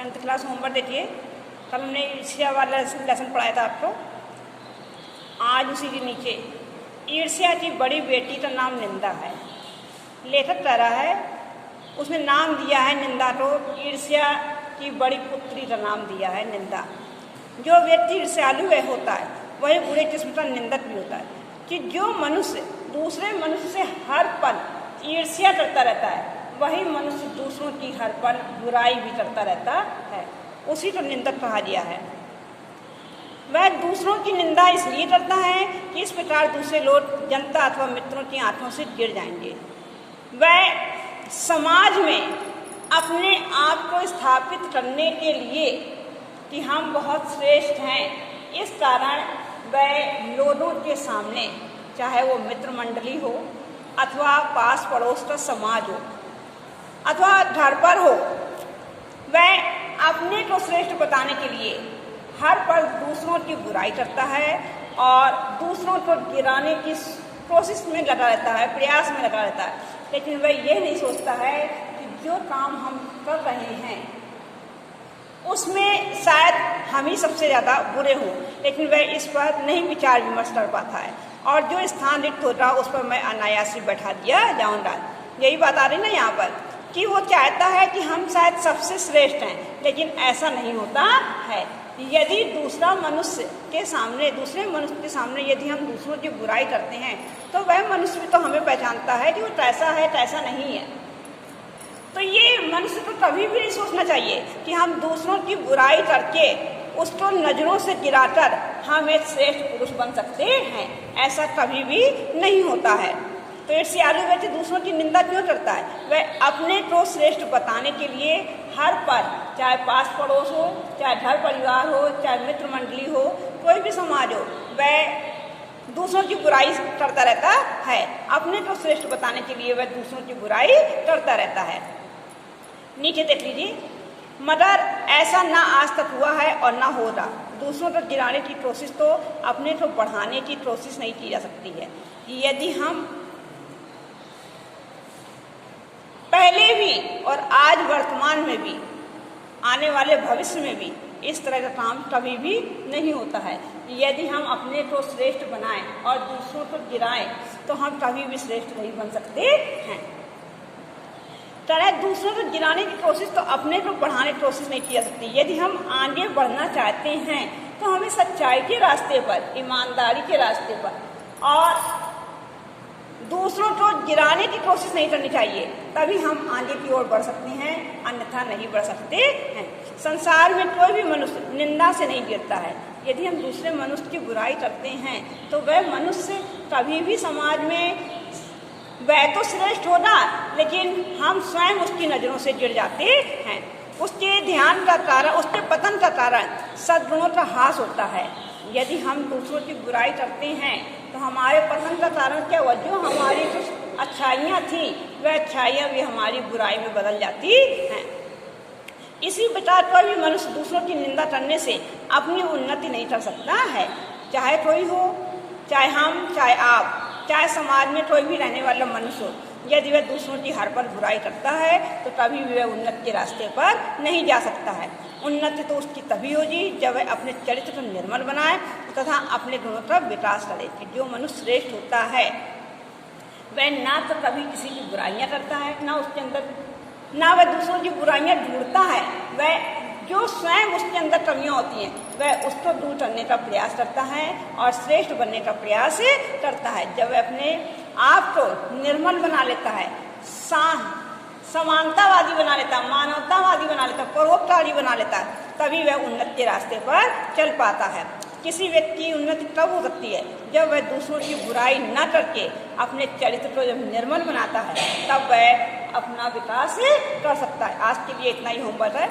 10th class homework देखिए। कल हमने ईर्ष्या वाला लेसन पढ़ाया था आपको। आज उसी के नीचे ईर्ष्या की बड़ी बेटी का नाम निंदा है। लेखक कह रहा है, उसने नाम दिया है निंदा को, ईर्ष्या की बड़ी पुत्री का नाम दिया है निंदा। जो व्यक्ति ईर्ष्यालु वह होता है वही बुरे किस्म का निंदक भी होता है। कि जो मनुष्य दूसरे मनुष्य से हर पल ईर्ष्या करता रहता है वही मनुष्य दूसरों की हर पल बुराई भी करता रहता है, उसी को निंदक कहा गया है। वह दूसरों की निंदा इसलिए करता है कि इस प्रकार दूसरे लोग जनता अथवा मित्रों की आंखों से गिर जाएंगे। वह समाज में अपने आप को स्थापित करने के लिए कि हम बहुत श्रेष्ठ हैं, इस कारण वह लोगों के सामने, चाहे वो मित्र मंडली हो अथवा पास पड़ोस का समाज हो अथवा घर पर हो, वह अपने को श्रेष्ठ बताने के लिए हर पल दूसरों की बुराई करता है और दूसरों को गिराने की कोशिश में लगा रहता है, प्रयास में लगा रहता है। लेकिन वह यह नहीं सोचता है कि जो काम हम कर रहे हैं उसमें शायद हम ही सबसे ज़्यादा बुरे हों, लेकिन वह इस पर नहीं विचार विमर्श कर पाता है और जो स्थान रिक्त हो रहा उस पर मैं अनायास ही बैठा दिया जाऊँगा। यही बात आ रही ना यहाँ पर कि वो चाहता है कि हम शायद सबसे श्रेष्ठ हैं, लेकिन ऐसा नहीं होता है। यदि दूसरा मनुष्य के सामने, दूसरे मनुष्य के सामने यदि हम दूसरों की बुराई करते हैं तो वह मनुष्य भी तो हमें पहचानता है कि वो कैसा है कैसा नहीं है। तो ये मनुष्य को कभी भी नहीं सोचना चाहिए कि हम दूसरों की बुराई करके उसको नज़रों से गिराकर हम एक श्रेष्ठ पुरुष बन सकते हैं, ऐसा कभी भी नहीं होता है। तो ईर्ष्यालु व्यक्ति दूसरों की निंदा क्यों करता है? वह अपने को श्रेष्ठ बताने के लिए हर पल, चाहे पास पड़ोस हो, चाहे घर परिवार हो, चाहे मित्र मंडली हो, कोई भी समाज हो, वह दूसरों की बुराई करता रहता है। अपने को श्रेष्ठ बताने के लिए वह दूसरों की बुराई करता रहता है। नीचे देख लीजिए, मगर ऐसा ना आज तक हुआ है और ना हो रहा। दूसरों को गिराने की कोशिश तो अपने को बढ़ाने की कोशिश नहीं की जा सकती है। यदि हम पहले भी और आज वर्तमान में भी, आने वाले भविष्य में भी इस तरह का काम कभी भी नहीं होता है। यदि हम अपने को श्रेष्ठ बनाएं और दूसरों को गिराएं तो हम कभी भी श्रेष्ठ नहीं बन सकते हैं। तरह दूसरों को गिराने की कोशिश तो अपने को बढ़ाने की कोशिश नहीं की जा सकती। यदि हम आगे बढ़ना चाहते हैं तो हमें सच्चाई के रास्ते पर, ईमानदारी के रास्ते पर और दूसरों को गिराने की कोशिश नहीं करनी चाहिए, तभी हम आगे की ओर बढ़ सकते हैं, अन्यथा नहीं बढ़ सकते हैं। संसार में कोई भी मनुष्य निंदा से नहीं गिरता है। यदि हम दूसरे मनुष्य की बुराई करते हैं तो वह मनुष्य कभी भी समाज में, वह तो श्रेष्ठ होगा लेकिन हम स्वयं उसकी नज़रों से गिर जाते हैं। उसके ध्यान का कारण, उसके पतन का कारण सद्गुणों का ह्रास होता है। यदि हम दूसरों की बुराई करते हैं तो हमारे पतन का कारण क्या हुआ? जो हमारी कुछ अच्छाइयाँ थी वह अच्छाइयाँ भी हमारी बुराई में बदल जाती हैं। इसी प्रकार कोई भी मनुष्य दूसरों की निंदा करने से अपनी उन्नति नहीं कर सकता है। चाहे कोई हो, चाहे हम, चाहे आप, चाहे समाज में कोई भी रहने वाला मनुष्य हो, यदि वह दूसरों की हर पल बुराई करता है तो कभी भी वह उन्नति के रास्ते पर नहीं जा सकता है। उन्नति तो उसकी तभी होगी जब वह अपने चरित्र को निर्मल बनाए तथा अपने गुणों का विकास करे। कि जो मनुष्य श्रेष्ठ होता है वह ना तो कभी किसी की बुराइयां करता है, ना उसके अंदर, ना वह दूसरों की बुराइयां ढूंढता है। वह जो स्वयं उसके अंदर कमियां होती हैं वह उसको दूर करने का प्रयास करता है और श्रेष्ठ बनने का प्रयास करता है। जब वह अपने आप को निर्मल बना लेता है, समानतावादी बना लेता है, मानवतावादी बना लेता है, परोपकारी बना लेता है, तभी वह उन्नति के रास्ते पर चल पाता है। किसी व्यक्ति की उन्नति तब हो सकती है जब वह दूसरों की बुराई न करके अपने चरित्र को जब निर्मल बनाता है, तब वह अपना विकास कर सकता है। आज के लिए इतना ही होमवर्क है।